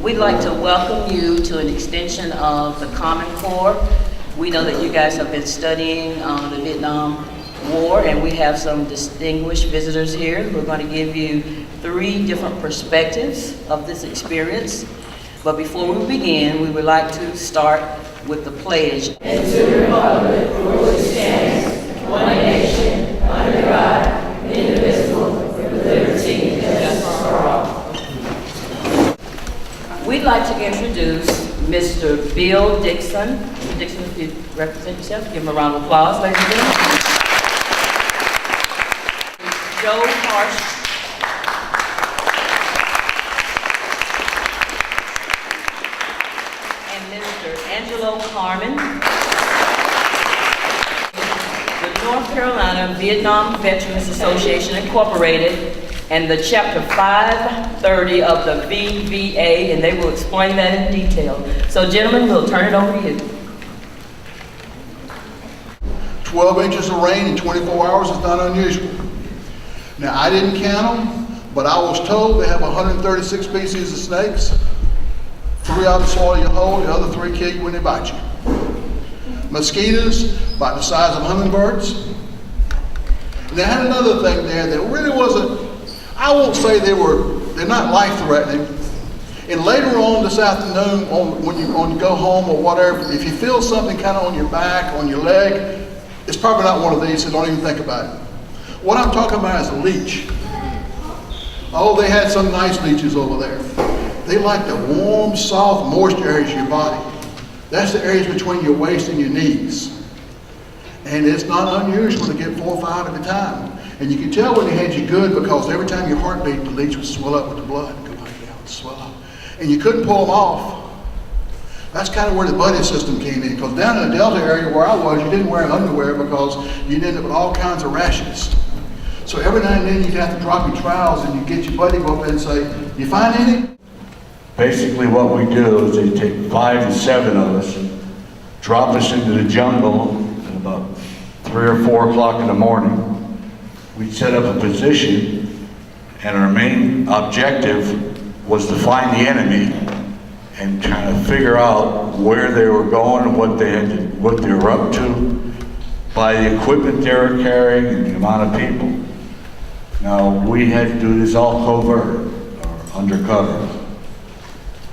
We'd like to welcome you to an extension of the Common Core. We know that you guys have been studying the Vietnam War, and we have some distinguished visitors here who are going to give you 3 different perspectives of this experience. But before we begin, we would like to start with the pledge. And to the republic for which it stands, one nation, under God, indivisible, with liberty and justice for all. We'd like to introduce Mr. Bill Dixon. Mr. Dixon, if you represent yourself, give him a round of applause, ladies and gentlemen. Joe Harsh. And Mr. Angelo Carmen. The North Carolina Vietnam Veterans Association Incorporated and the Chapter 530 of the VVA, and they will explain that in detail. So gentlemen, we'll turn it over to you. 12 inches of rain in 24 hours is not unusual. Now, I didn't count them, but I was told they have 136 species of snakes. 3 out of the soil you hold, the other 3 kill you when they bite you. Mosquitoes, about the size of hummingbirds. And they had another thing there that really wasn't, I won't say they're not life-threatening. And later on this afternoon, when you go home or whatever, if you feel something kind of on your back, on your leg, it's probably not one of these, so don't even think about it. What I'm talking about is a leech. Oh, they had some nice leeches over there. They like the warm, soft, moist areas of your body. That's the areas between your waist and your knees. And it's not unusual to get 4 or 5 at a time. And you can tell when they had you good because every time your heart beat, the leech would swell up with the blood. Go back down, swell up. And you couldn't pull them off. That's kind of where the buddy system came in. Because down in the Delta area where I was, you didn't wear underwear because you'd end up with all kinds of rashes. So every now and then you'd have to drop your trowels and you'd get your buddy go up there and say, "You find any?" Basically what we do is they take 5 to 7 of us, drop us into the jungle at about 3 or 4 o'clock in the morning. We'd set up a position, and our main objective was to find the enemy and kind of figure out where they were going and what they were up to by the equipment they were carrying and the amount of people. Now, we had to do this all covert, or undercover.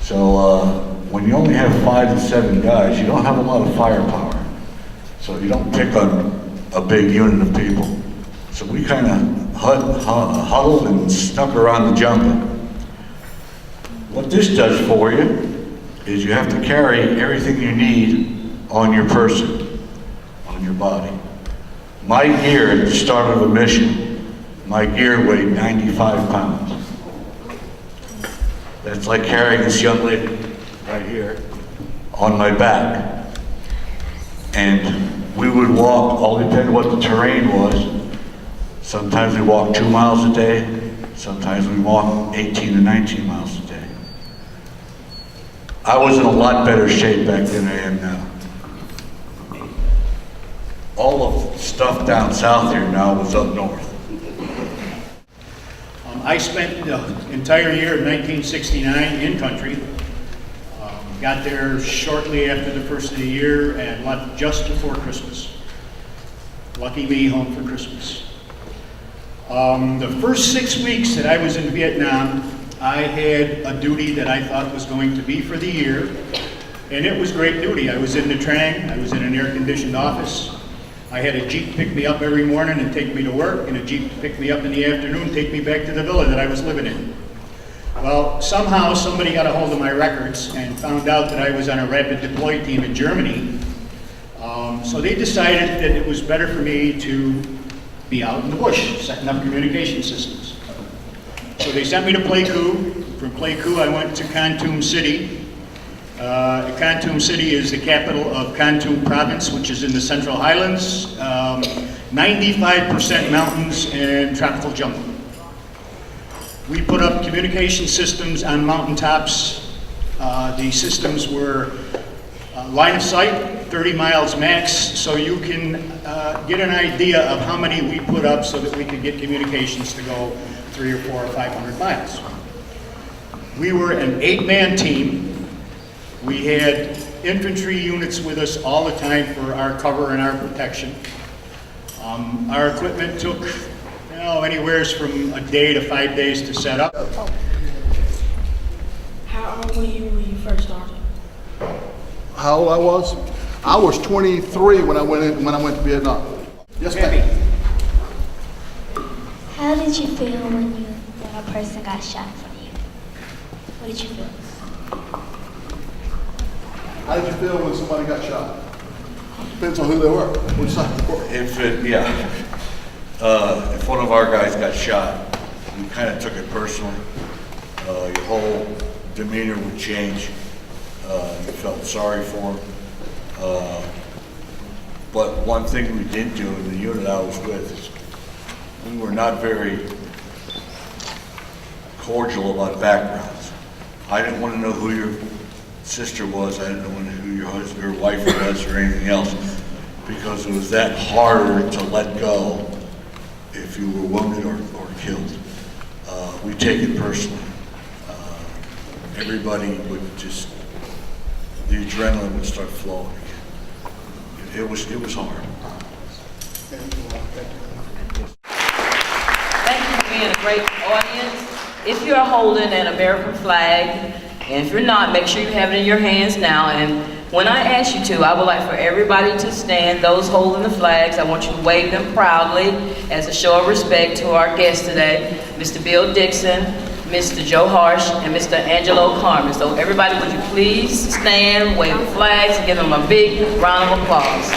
So when you only have 5 to 7 guys, you don't have a lot of firepower. So you don't pick on a big unit of people. So we kind of huddled and snuck around the jungle. What this does for you is you have to carry everything you need on your person, on your body. My gear at the start of a mission, my gear weighed 95 pounds. That's like carrying this young lady right here on my back. And we would walk, all depending what the terrain was. Sometimes we walk 2 miles a day, sometimes we walk 18 to 19 miles a day. I was in a lot better shape back than I am now. All of the stuff down south here now was up north. I spent the entire year of 1969 in country. Got there shortly after the first of the year and left just before Christmas. Lucky me, home for Christmas. The first 6 weeks that I was in Vietnam, I had a duty that I thought was going to be for the year, and it was great duty. I was in the Trang, I was in an air-conditioned office. I had a Jeep pick me up every morning and take me to work, and a Jeep pick me up in the afternoon, take me back to the villa that I was living in. Well, somehow somebody got a hold of my records and found out that I was on a rapid deploy team in Germany. So they decided that it was better for me to be out in the bush, setting up communication systems. So they sent me to Pleiku. From Pleiku, I went to Kon City. Kon City is the capital of Kon Tum province, which is in the Central Highlands. 95% mountains and tropical jungle. We put up communication systems on mountaintops. The systems were line of sight, 30 miles max, so you can get an idea of how many we put up so that we could get communications to go 300 or 400 or 500 miles. We were an 8-man team. We had infantry units with us all the time for our cover and our protection. Our equipment took anywhere from a day to 5 days to set up. How old were you when you first started? How old I was? I was 23 when I went to Vietnam. Yes, ma'am. How did you feel when a person got shot in front of you? What did you feel? How did you feel when somebody got shot? Depends on who they were, which side they were. If one of our guys got shot, we kind of took it personally. Your whole demeanor would change. You felt sorry for him. But one thing we did do in the unit I was with is we were not very cordial about backgrounds. I didn't want to know who your sister was. I didn't want to know who your husband or wife was or anything else, because it was that harder to let go if you were wounded or killed. We take it personally. Everybody would just, the adrenaline would start flowing again. It was hard. Thank you for being a great audience. If you're holding an American flag, and if you're not, make sure you have it in your hands now. And when I ask you to, I would like for everybody to stand. Those holding the flags, I want you to wave them proudly as a show of respect to our guests today, Mr. Bill Dixon, Mr. Joe Harsh, and Mr. Angelo Carmen. So everybody, would you please stand, wave the flags, and give them a big round of applause.